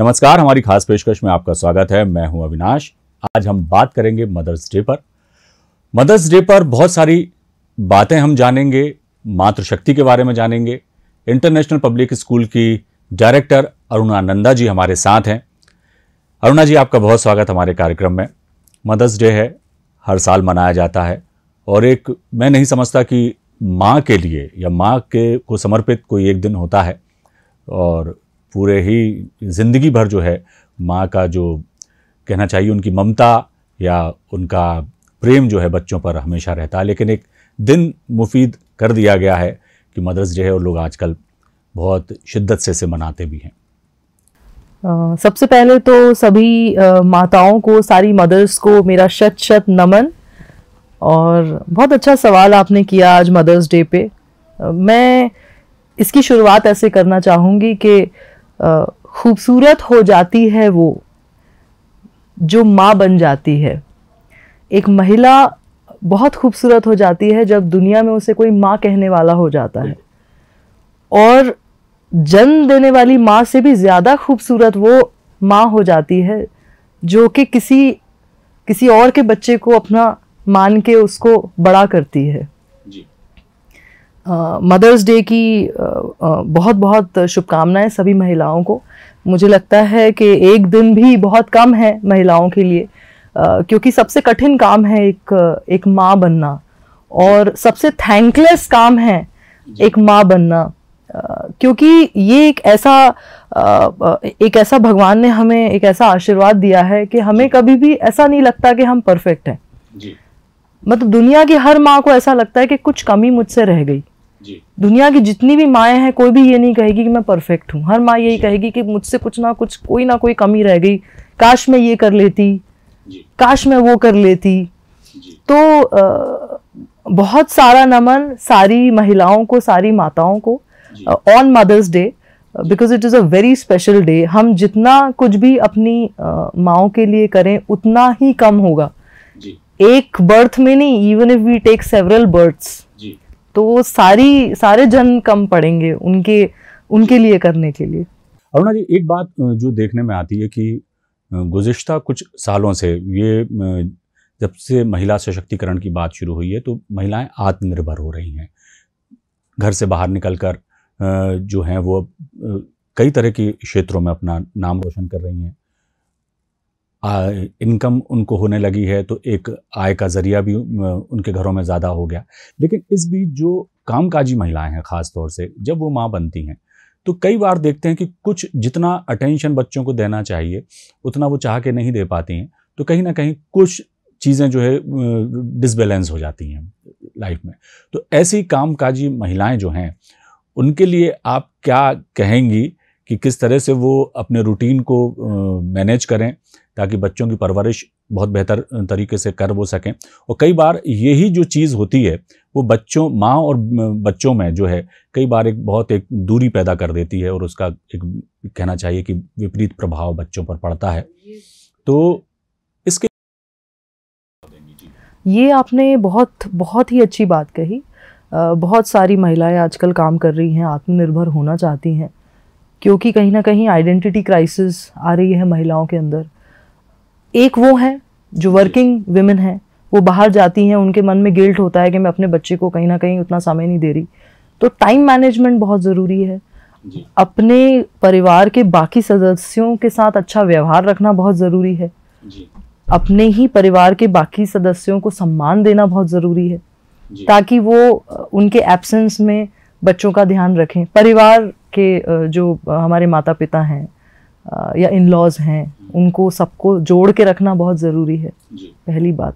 नमस्कार, हमारी खास पेशकश में आपका स्वागत है। मैं हूं अविनाश। आज हम बात करेंगे मदर्स डे पर। मदर्स डे पर बहुत सारी बातें हम जानेंगे, मातृशक्ति के बारे में जानेंगे। इंटरनेशनल पब्लिक स्कूल की डायरेक्टर अरुणा नंदा जी हमारे साथ हैं। अरुणा जी, आपका बहुत स्वागत हमारे कार्यक्रम में। मदर्स डे है, हर साल मनाया जाता है और एक मैं नहीं समझता कि माँ के लिए या माँ के को समर्पित कोई एक दिन होता है और पूरे ही ज़िंदगी भर जो है माँ का जो कहना चाहिए उनकी ममता या उनका प्रेम जो है बच्चों पर हमेशा रहता है। लेकिन एक दिन मुफीद कर दिया गया है कि मदर्स डे है और लोग आजकल बहुत शिद्दत से इसे मनाते भी हैं। सबसे पहले तो सभी माताओं को, सारी मदर्स को मेरा शत शत नमन। और बहुत अच्छा सवाल आपने किया आज मदर्स डे पे। मैं इसकी शुरुआत ऐसे करना चाहूँगी कि खूबसूरत हो जाती है वो जो माँ बन जाती है। एक महिला बहुत खूबसूरत हो जाती है जब दुनिया में उसे कोई माँ कहने वाला हो जाता है, और जन्म देने वाली माँ से भी ज़्यादा खूबसूरत वो माँ हो जाती है जो कि किसी और के बच्चे को अपना मान के उसको बड़ा करती है। मदर्स डे की बहुत बहुत शुभकामनाएं सभी महिलाओं को। मुझे लगता है कि एक दिन भी बहुत कम है महिलाओं के लिए, क्योंकि सबसे कठिन काम है एक माँ बनना, और सबसे थैंकलेस काम है एक माँ बनना, क्योंकि ये एक ऐसा भगवान ने हमें एक ऐसा आशीर्वाद दिया है कि हमें कभी भी ऐसा नहीं लगता कि हम परफेक्ट हैं। मतलब दुनिया की हर माँ को ऐसा लगता है कि कुछ कमी मुझसे रह गई। दुनिया की जितनी भी माएँ हैं, कोई भी ये नहीं कहेगी कि मैं परफेक्ट हूँ। हर माँ यही कहेगी कि मुझसे कुछ ना कुछ, कोई ना कोई कमी रह गई, काश मैं ये कर लेती, काश मैं वो कर लेती। तो बहुत सारा नमन सारी महिलाओं को, सारी माताओं को on Mother's Day, because it is a very special day. हम जितना कुछ भी अपनी माँओं के लिए करें उतना ही कम होगा। एक बर्थ में नहीं, even if we take several berths, तो सारे जन कम पड़ेंगे उनके लिए करने के लिए। अरुणा जी, एक बात जो देखने में आती है कि गुज़िश्ता कुछ सालों से ये जब से महिला सशक्तिकरण की बात शुरू हुई है तो महिलाएं आत्मनिर्भर हो रही हैं। घर से बाहर निकलकर जो हैं वो कई तरह के क्षेत्रों में अपना नाम रोशन कर रही हैं। इनकम उनको होने लगी है तो एक आय का ज़रिया भी उनके घरों में ज़्यादा हो गया। लेकिन इस बीच जो कामकाजी महिलाएं हैं, ख़ास तौर से जब वो माँ बनती हैं तो कई बार देखते हैं कि कुछ जितना अटेंशन बच्चों को देना चाहिए उतना वो चाह के नहीं दे पाती हैं। तो कहीं ना कहीं कुछ चीज़ें जो है डिसबैलेंस हो जाती हैं लाइफ में। तो ऐसी कामकाजी महिलाएं जो हैं उनके लिए आप क्या कहेंगी कि किस तरह से वो अपने रूटीन को मैनेज करें ताकि बच्चों की परवरिश बहुत बेहतर तरीके से कर वो सकें। और कई बार यही जो चीज़ होती है वो बच्चों, माँ और बच्चों में जो है कई बार एक दूरी पैदा कर देती है और उसका एक कहना चाहिए कि विपरीत प्रभाव बच्चों पर पड़ता है। तो इसके ये आपने बहुत ही अच्छी बात कही। बहुत सारी महिलाएं आजकल काम कर रही हैं, आत्मनिर्भर होना चाहती हैं, क्योंकि कहीं ना कहीं आइडेंटिटी क्राइसिस आ रही है महिलाओं के अंदर। एक वो है जो वर्किंग विमेन हैं, वो बाहर जाती हैं, उनके मन में गिल्ट होता है कि मैं अपने बच्चे को कहीं ना कहीं उतना समय नहीं दे रही। तो टाइम मैनेजमेंट बहुत ज़रूरी है। अपने परिवार के बाकी सदस्यों के साथ अच्छा व्यवहार रखना बहुत ज़रूरी है। अपने ही परिवार के बाकी सदस्यों को सम्मान देना बहुत ज़रूरी है, ताकि वो उनके एब्सेंस में बच्चों का ध्यान रखें। परिवार के जो हमारे माता पिता हैं या इन लॉज हैं, उनको सबको जोड़ के रखना बहुत ज़रूरी है, पहली बात।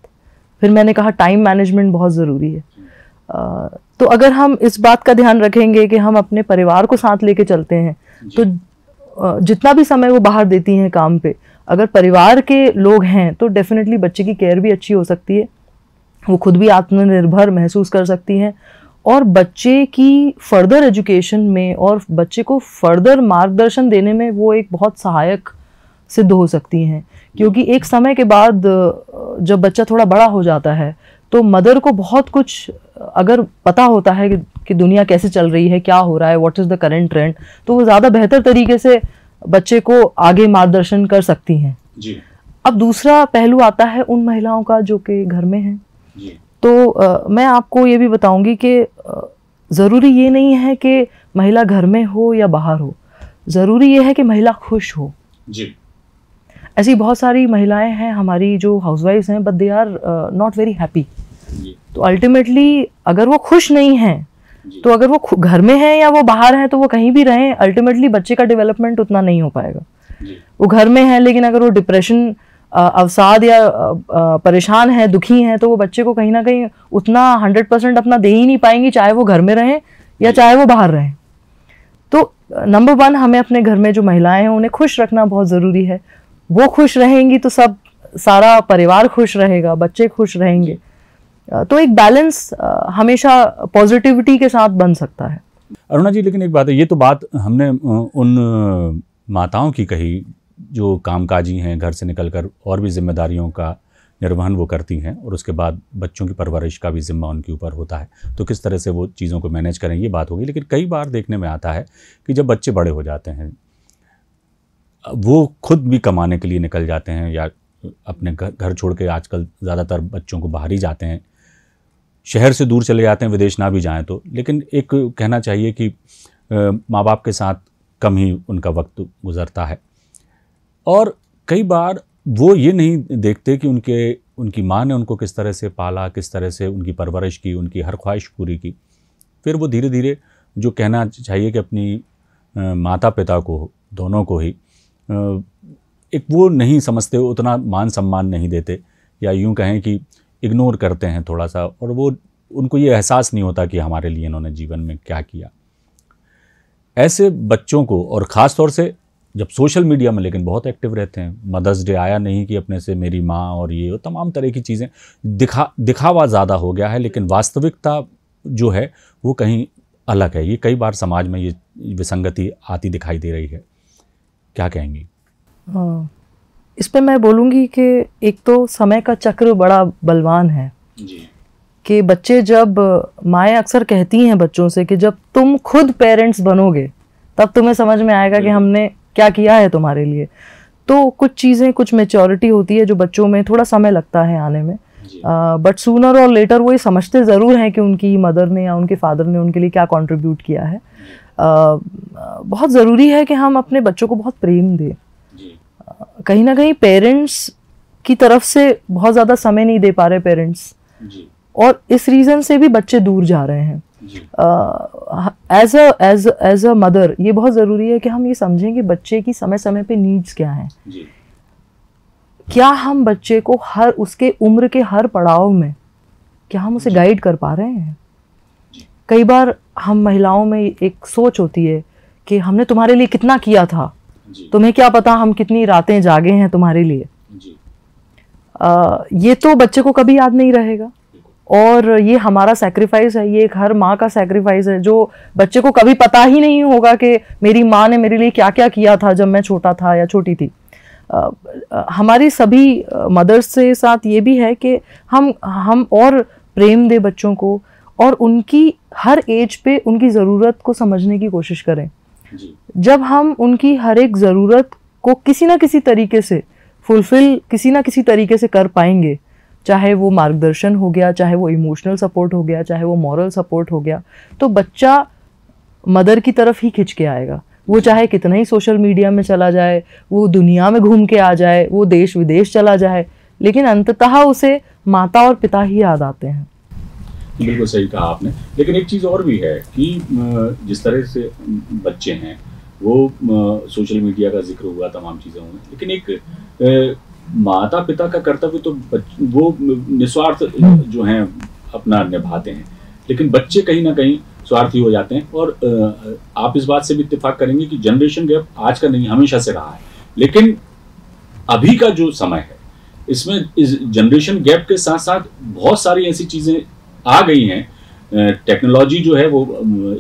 फिर मैंने कहा टाइम मैनेजमेंट बहुत ज़रूरी है। तो अगर हम इस बात का ध्यान रखेंगे कि हम अपने परिवार को साथ लेके चलते हैं, तो जितना भी समय वो बाहर देती हैं काम पे, अगर परिवार के लोग हैं तो डेफिनेटली बच्चे की केयर भी अच्छी हो सकती है, वो खुद भी आत्मनिर्भर महसूस कर सकती हैं, और बच्चे की फर्दर एजुकेशन में और बच्चे को फर्दर मार्गदर्शन देने में वो एक बहुत सहायक सिद्ध हो सकती हैं। क्योंकि एक समय के बाद जब बच्चा थोड़ा बड़ा हो जाता है तो मदर को बहुत कुछ अगर पता होता है कि दुनिया कैसे चल रही है, क्या हो रहा है, what is the current trend, तो वो ज़्यादा बेहतर तरीके से बच्चे को आगे मार्गदर्शन कर सकती हैं जी। अब दूसरा पहलू आता है उन महिलाओं का जो कि घर में हैं जी। तो मैं आपको ये भी बताऊंगी कि ज़रूरी ये नहीं है कि महिला घर में हो या बाहर हो, ज़रूरी ये है कि महिला खुश हो जी। ऐसी बहुत सारी महिलाएं हैं हमारी जो हाउसवाइफ्स हैं but they are not very happy. तो अल्टीमेटली अगर वो खुश नहीं हैं तो अगर वो घर में हैं या वो बाहर हैं तो वो कहीं भी रहें, अल्टीमेटली बच्चे का डेवलपमेंट उतना नहीं हो पाएगा। वो घर में है लेकिन अगर वो डिप्रेशन, अवसाद या परेशान है, दुखी हैं, तो वो बच्चे को कहीं ना कहीं उतना 100% अपना दे ही नहीं पाएंगी, चाहे वो घर में रहें या चाहे वो बाहर रहें। तो नंबर 1 हमें अपने घर में जो महिलाएं हैं उन्हें खुश रखना बहुत ज़रूरी है। वो खुश रहेंगी तो सारा परिवार खुश रहेगा, बच्चे खुश रहेंगे। तो एक बैलेंस हमेशा पॉजिटिविटी के साथ बन सकता है। अरुणा जी, लेकिन एक बात है, ये तो बात हमने उन माताओं की कही जो कामकाजी हैं, घर से निकलकर और भी जिम्मेदारियों का निर्वहन वो करती हैं और उसके बाद बच्चों की परवरिश का भी जिम्मा उनके ऊपर होता है, तो किस तरह से वो चीज़ों को मैनेज करें, ये बात होगी। लेकिन कई बार देखने में आता है कि जब बच्चे बड़े हो जाते हैं, वो खुद भी कमाने के लिए निकल जाते हैं या अपने घर छोड़ के, आजकल ज़्यादातर बच्चों को बाहर ही जाते हैं, शहर से दूर चले जाते हैं, विदेश ना भी जाएं तो। लेकिन एक कहना चाहिए कि माँ बाप के साथ कम ही उनका वक्त गुजरता है और कई बार वो ये नहीं देखते कि उनकी माँ ने उनको किस तरह से पाला, किस तरह से उनकी परवरिश की, उनकी हर ख्वाहिश पूरी की। फिर वो धीरे धीरे, जो कहना चाहिए कि अपनी माता पिता को, दोनों को ही एक वो नहीं समझते, उतना मान सम्मान नहीं देते, या यूँ कहें कि इग्नोर करते हैं थोड़ा सा, और वो उनको ये एहसास नहीं होता कि हमारे लिए इन्होंने जीवन में क्या किया। ऐसे बच्चों को, और ख़ास तौर से जब सोशल मीडिया में लेकिन बहुत एक्टिव रहते हैं, मदर्स डे आया नहीं कि अपने से मेरी माँ और ये तमाम तरह की चीज़ें, दिखावा ज़्यादा हो गया है, लेकिन वास्तविकता जो है वो कहीं अलग है। ये कई बार समाज में ये विसंगति आती दिखाई दे रही है, क्या कहेंगी? इस पे मैं बोलूँगी कि एक तो समय का चक्र बड़ा बलवान है जी। कि बच्चे, जब माएँ अक्सर कहती हैं बच्चों से कि जब तुम खुद पेरेंट्स बनोगे तब तुम्हें समझ में आएगा कि हमने क्या किया है तुम्हारे लिए। तो कुछ चीज़ें, कुछ मैच्योरिटी होती है जो बच्चों में थोड़ा समय लगता है आने में, बट सूनर और लेटर वो ये समझते ज़रूर हैं कि उनकी मदर ने या उनके फादर ने उनके लिए क्या कंट्रीब्यूट किया है। बहुत ज़रूरी है कि हम अपने बच्चों को बहुत प्रेम दें। कहीं ना कहीं पेरेंट्स की तरफ से बहुत ज़्यादा समय नहीं दे पा रहे पेरेंट्स, और इस रीज़न से भी बच्चे दूर जा रहे हैं। एज अ मदर ये बहुत ज़रूरी है कि हम ये समझें कि बच्चे की समय समय पे नीड्स क्या हैं। क्या हम बच्चे को हर उसके उम्र के हर पड़ाव में क्या हम उसे गाइड कर पा रहे हैं? कई बार हम महिलाओं में एक सोच होती है कि हमने तुम्हारे लिए कितना किया था, तुम्हें क्या पता हम कितनी रातें जागे हैं तुम्हारे लिए। ये तो बच्चे को कभी याद नहीं रहेगा, और ये हमारा सैक्रिफाइस है, ये एक हर माँ का सैक्रिफाइस है जो बच्चे को कभी पता ही नहीं होगा कि मेरी माँ ने मेरे लिए क्या क्या किया था जब मैं छोटा था या छोटी थी। हमारी सभी मदर्स से साथ ये भी है कि हम और प्रेम दे बच्चों को, और उनकी हर एज पे उनकी ज़रूरत को समझने की कोशिश करें। जब हम उनकी हर एक ज़रूरत को किसी ना किसी तरीके से फुलफिल, किसी ना किसी तरीके से कर पाएंगे, चाहे वो मार्गदर्शन हो गया, चाहे वो इमोशनल सपोर्ट हो गया, चाहे वो मॉरल सपोर्ट हो गया, तो बच्चा मदर की तरफ ही खिंच के आएगा। वो चाहे कितना ही सोशल मीडिया में चला जाए, वो दुनिया में घूम के आ जाए, वो देश विदेश चला जाए, लेकिन अंततः उसे माता और पिता ही याद आते हैं। बिल्कुल सही कहा आपने। लेकिन एक चीज़ और भी है कि जिस तरह से बच्चे हैं वो सोशल मीडिया का जिक्र हुआ, तमाम चीज़ें हुई, लेकिन एक माता पिता का कर्तव्य तो वो निस्वार्थ जो हैं अपना निभाते हैं, लेकिन बच्चे कहीं ना कहीं स्वार्थी हो जाते हैं। और आप इस बात से भी इत्तेफाक करेंगे कि जनरेशन गैप आज का नहीं, हमेशा से रहा है, लेकिन अभी का जो समय है इसमें इस जनरेशन गैप के साथ साथ बहुत सारी ऐसी चीज़ें आ गई हैं। टेक्नोलॉजी जो है वो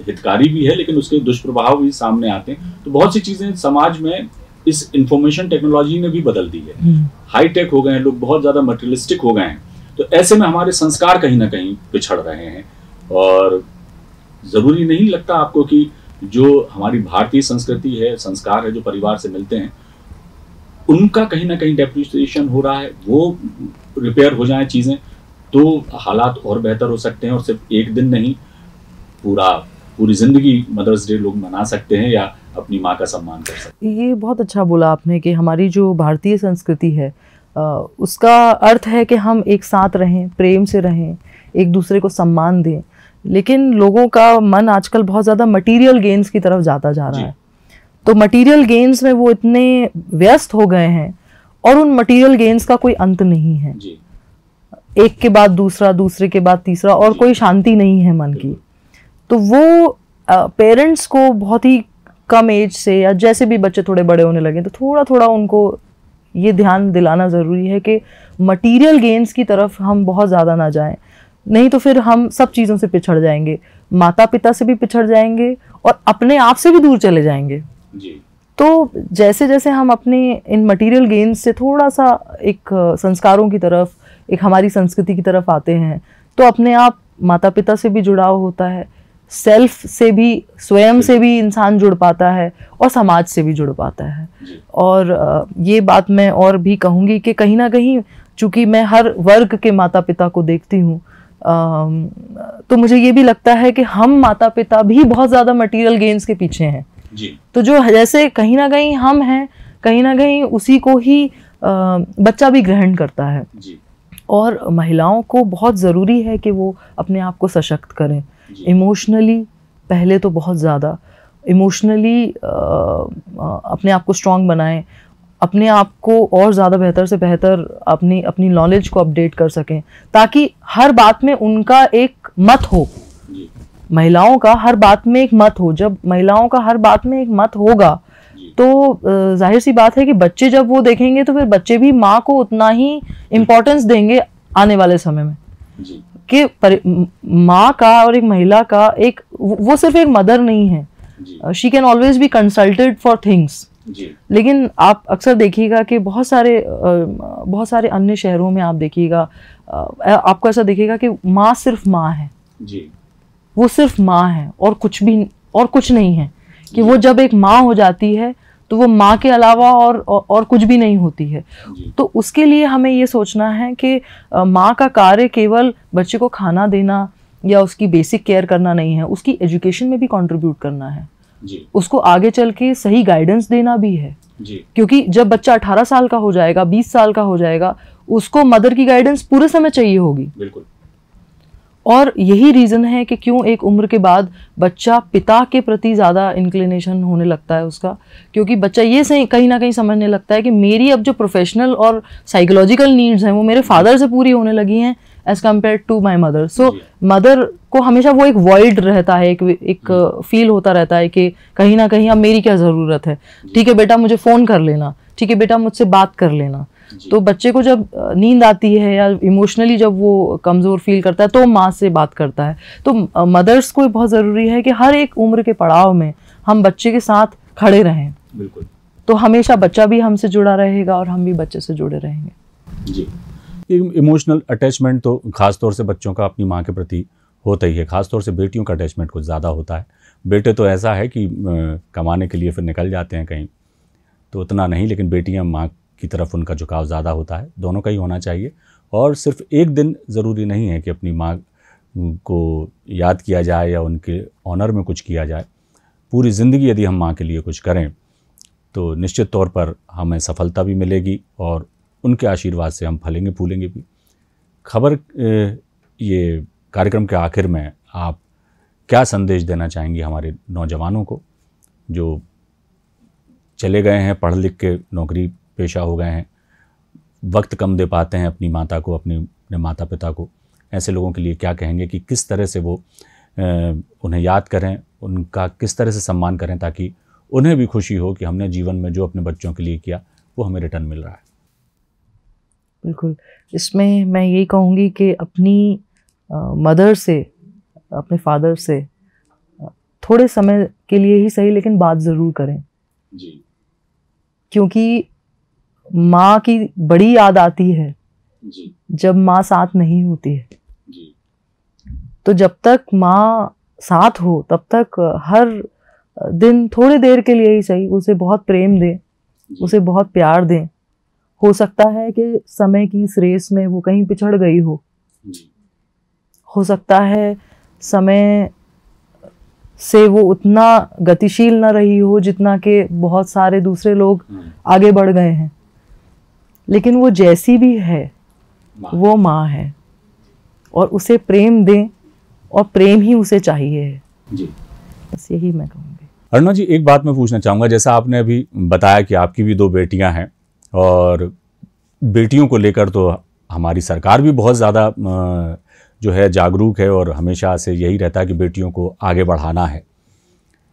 हितकारी भी है, लेकिन उसके दुष्प्रभाव भी सामने आते हैं। तो बहुत सी चीज़ें समाज में इस इंफॉर्मेशन टेक्नोलॉजी ने भी बदल दी है। हाई टेक हो गए हैं लोग, बहुत ज़्यादा मटेरियलिस्टिक हो गए हैं, तो ऐसे में हमारे संस्कार कहीं ना कहीं पिछड़ रहे हैं। और ज़रूरी नहीं लगता आपको कि जो हमारी भारतीय संस्कृति है, संस्कार है, जो परिवार से मिलते हैं, उनका कहीं ना कहीं डेप्रिसिएशन हो रहा है, वो रिपेयर हो जाए चीज़ें तो हालात और बेहतर हो सकते हैं। और सिर्फ एक दिन नहीं, पूरी ज़िंदगी मदर्स डे लोग मना सकते हैं या अपनी माँ का सम्मान कर सकते हैं। ये बहुत अच्छा बोला आपने कि हमारी जो भारतीय संस्कृति है उसका अर्थ है कि हम एक साथ रहें, प्रेम से रहें, एक दूसरे को सम्मान दें। लेकिन लोगों का मन आजकल बहुत ज़्यादा मटेरियल गेन्स की तरफ जाता जा रहा है। तो मटेरियल गेन्स में वो इतने व्यस्त हो गए हैं और उन मटेरियल गेन्स का कोई अंत नहीं है जी। एक के बाद दूसरा, दूसरे के बाद तीसरा, और कोई शांति नहीं है मन की। तो वो पेरेंट्स को बहुत ही कम एज से या जैसे भी बच्चे थोड़े बड़े होने लगे तो थोड़ा थोड़ा उनको ये ध्यान दिलाना ज़रूरी है कि मटेरियल गेन्स की तरफ हम बहुत ज़्यादा ना जाएं, नहीं तो फिर हम सब चीज़ों से पिछड़ जाएंगे, माता पिता से भी पिछड़ जाएंगे और अपने आप से भी दूर चले जाएंगे जी। तो जैसे जैसे हम अपने इन मटेरियल गेन्स से थोड़ा सा एक संस्कारों की तरफ, एक हमारी संस्कृति की तरफ आते हैं तो अपने आप माता पिता से भी जुड़ाव होता है, सेल्फ से भी, स्वयं से भी इंसान जुड़ पाता है और समाज से भी जुड़ पाता है। और ये बात मैं और भी कहूँगी कि कहीं ना कहीं चूँकि मैं हर वर्ग के माता पिता को देखती हूँ तो मुझे ये भी लगता है कि हम माता पिता भी बहुत ज़्यादा मटेरियल गेन्स के पीछे हैं जी। तो जो जैसे कहीं ना कहीं हम हैं, कहीं ना कहीं उसी को ही बच्चा भी ग्रहण करता है जी। और महिलाओं को बहुत ज़रूरी है कि वो अपने आप को सशक्त करें इमोशनली, पहले तो बहुत ज़्यादा इमोशनली अपने आप को स्ट्रॉन्ग बनाएं, अपने आप को और ज़्यादा बेहतर से बेहतर अपनी नॉलेज को अपडेट कर सकें ताकि हर बात में उनका एक मत हो। महिलाओं का हर बात में एक मत हो। जब महिलाओं का हर बात में एक मत होगा तो जाहिर सी बात है कि बच्चे जब वो देखेंगे तो फिर बच्चे भी माँ को उतना ही इम्पोर्टेंस देंगे आने वाले समय में कि माँ का और एक महिला का एक, वो सिर्फ एक मदर नहीं है, she can always be consulted for things. लेकिन आप अक्सर देखिएगा कि बहुत सारे अन्य शहरों में आप देखिएगा, आपको ऐसा देखिएगा कि माँ सिर्फ माँ है जी। वो सिर्फ माँ है और कुछ नहीं है, कि वो जब एक माँ हो जाती है तो वो माँ के अलावा और कुछ भी नहीं होती है। तो उसके लिए हमें ये सोचना है कि माँ का कार्य केवल बच्चे को खाना देना या उसकी बेसिक केयर करना नहीं है, उसकी एजुकेशन में भी कंट्रीब्यूट करना है जी। उसको उसको आगे चल के सही गाइडेंस देना भी है जी। क्योंकि जब बच्चा 18 साल का हो जाएगा, 20 साल का हो जाएगा, उसको मदर की गाइडेंस पूरे समय चाहिए होगी। बिल्कुल। और यही रीज़न है कि क्यों एक उम्र के बाद बच्चा पिता के प्रति ज़्यादा इंक्लिनेशन होने लगता है उसका, क्योंकि बच्चा ये सही कहीं ना कहीं समझने लगता है कि मेरी अब जो प्रोफेशनल और साइकोलॉजिकल नीड्स हैं वो मेरे फादर से पूरी होने लगी हैं as compared to my mother. So mother को हमेशा वो एक वॉइड रहता है, एक फील होता रहता है कि कहीं ना कहीं अब मेरी क्या ज़रूरत है, ठीक है बेटा मुझे फ़ोन कर लेना, ठीक है बेटा मुझसे बात कर लेना। तो बच्चे को जब नींद आती है या इमोशनली जब वो कमज़ोर फील करता है तो माँ से बात करता है। तो मदर्स को बहुत ज़रूरी है कि हर एक उम्र के पड़ाव में हम बच्चे के साथ खड़े रहें। बिल्कुल। तो हमेशा बच्चा भी हमसे जुड़ा रहेगा और हम भी बच्चे से जुड़े रहेंगे। जी। इमोशनल अटैचमेंट तो ख़ासतौर से बच्चों का अपनी माँ के प्रति होता ही है, ख़ासतौर से बेटियों का अटैचमेंट कुछ ज़्यादा होता है। बेटे तो ऐसा है कि कमाने के लिए फिर निकल जाते हैं कहीं, तो उतना नहीं, लेकिन बेटियाँ माँ की तरफ उनका झुकाव ज़्यादा होता है। दोनों का ही होना चाहिए और सिर्फ एक दिन ज़रूरी नहीं है कि अपनी माँ को याद किया जाए या उनके ऑनर में कुछ किया जाए। पूरी ज़िंदगी यदि हम माँ के लिए कुछ करें तो निश्चित तौर पर हमें सफलता भी मिलेगी और उनके आशीर्वाद से हम फलेंगे फूलेंगे भी। खबर ये कार्यक्रम के आखिर में आप क्या संदेश देना चाहेंगी हमारे नौजवानों को जो चले गए हैं, पढ़ लिख के नौकरी पेशा हो गए हैं, वक्त कम दे पाते हैं अपनी माता को, अपने माता पिता को? ऐसे लोगों के लिए क्या कहेंगे कि किस तरह से वो उन्हें याद करें, उनका किस तरह से सम्मान करें ताकि उन्हें भी खुशी हो कि हमने जीवन में जो अपने बच्चों के लिए किया वो हमें रिटर्न मिल रहा है? बिल्कुल, इसमें मैं यही कहूँगी कि अपनी मदर से, अपने फादर से थोड़े समय के लिए ही सही लेकिन बात ज़रूर करें जी। क्योंकि माँ की बड़ी याद आती है जी। जब माँ साथ नहीं होती है। जी। तो जब तक माँ साथ हो तब तक हर दिन थोड़ी देर के लिए ही सही उसे बहुत प्रेम दें, उसे बहुत प्यार दें। हो सकता है कि समय की इस रेस में वो कहीं पिछड़ गई हो सकता है समय से वो उतना गतिशील न रही हो जितना कि बहुत सारे दूसरे लोग आगे बढ़ गए हैं, लेकिन वो जैसी भी है वो माँ है और उसे प्रेम दें और प्रेम ही उसे चाहिए है जी। बस यही मैं कहूँगी। अरुणा जी, एक बात मैं पूछना चाहूँगा, जैसा आपने अभी बताया कि आपकी भी 2 बेटियां हैं और बेटियों को लेकर तो हमारी सरकार भी बहुत ज़्यादा जो है जागरूक है और हमेशा से यही रहता है कि बेटियों को आगे बढ़ाना है।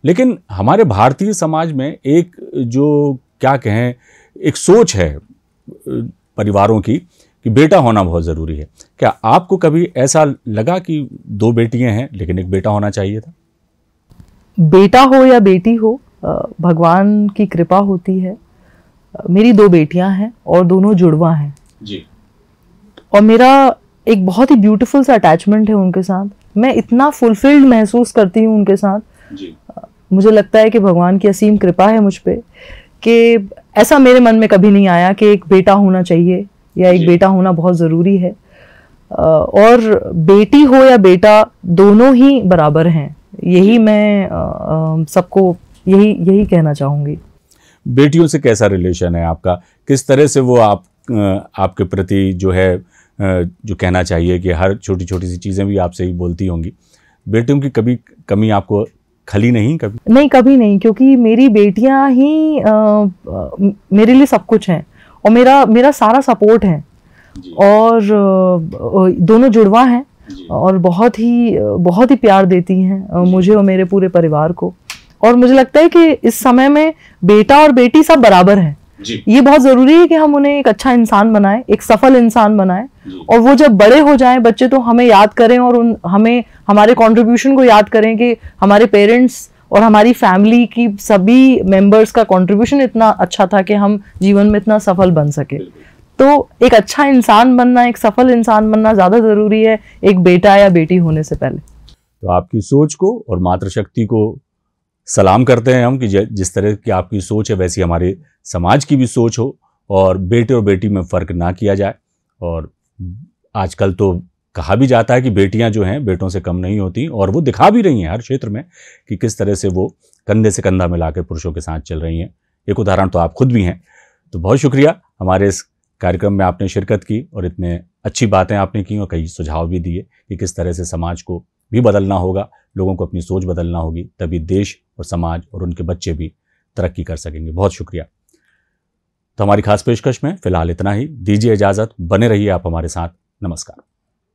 लेकिन हमारे भारतीय समाज में एक जो क्या कहें एक सोच है परिवारों की कि बेटा होना बहुत ज़रूरी है। क्या आपको कभी ऐसा लगा कि 2 बेटियां हैं लेकिन एक बेटा होना चाहिए था? बेटा हो या बेटी हो, भगवान की कृपा होती है। मेरी 2 बेटियां हैं और दोनों जुड़वा हैं जी। और मेरा एक बहुत ही ब्यूटीफुल सा अटैचमेंट है उनके साथ। मैं इतना फुलफिल्ड महसूस करती हूँ उनके साथ जी। मुझे लगता है कि भगवान की असीम कृपा है मुझ पे कि ऐसा मेरे मन में कभी नहीं आया कि एक बेटा होना चाहिए या एक बेटा होना बहुत ज़रूरी है। और बेटी हो या बेटा दोनों ही बराबर हैं, यही मैं सबको यही कहना चाहूँगी। बेटियों से कैसा रिलेशन है आपका? किस तरह से वो आपके प्रति जो है जो कहना चाहिए कि हर छोटी छोटी सी चीज़ें भी आपसे ही बोलती होंगी। बेटियों की कभी कमी आपको खली नहीं कभी? नहीं, कभी नहीं, क्योंकि मेरी बेटियां ही मेरे लिए सब कुछ हैं और मेरा सारा सपोर्ट है। और दोनों जुड़वा हैं और बहुत ही प्यार देती हैं मुझे और मेरे पूरे परिवार को। और मुझे लगता है कि इस समय में बेटा और बेटी सब बराबर हैं। ये बहुत जरूरी है कि हम उन्हें एक अच्छा इंसान बनाएं, एक सफल इंसान बनाएं, और वो जब बड़े हो जाएं बच्चे तो हमें याद करें और हमें हमारे कंट्रीब्यूशन को याद करें कि हमारे पेरेंट्स और हमारी फैमिली की सभी मेंबर्स का कंट्रीब्यूशन इतना अच्छा था कि हम जीवन में इतना सफल बन सके। तो एक अच्छा इंसान बनना, एक सफल इंसान बनना ज्यादा जरूरी है एक बेटा या बेटी होने से पहले। तो आपकी सोच को और मातृशक्ति को सलाम करते हैं हम कि जिस तरह की आपकी सोच है वैसी हमारे समाज की भी सोच हो और बेटे और बेटी में फ़र्क ना किया जाए। और आजकल तो कहा भी जाता है कि बेटियां जो हैं बेटों से कम नहीं होती, और वो दिखा भी रही हैं हर क्षेत्र में कि किस तरह से वो कंधे से कंधा मिलाकर पुरुषों के साथ चल रही हैं। एक उदाहरण तो आप खुद भी हैं। तो बहुत शुक्रिया, हमारे इस कार्यक्रम में आपने शिरकत की और इतने अच्छी बातें आपने की और कई सुझाव भी दिए कि किस तरह से समाज को भी बदलना होगा, लोगों को अपनी सोच बदलना होगी, तभी देश और समाज और उनके बच्चे भी तरक्की कर सकेंगे। बहुत शुक्रिया। तो हमारी खास पेशकश में फिलहाल इतना ही। दीजिए इजाज़त, बने रहिए आप हमारे साथ। नमस्कार।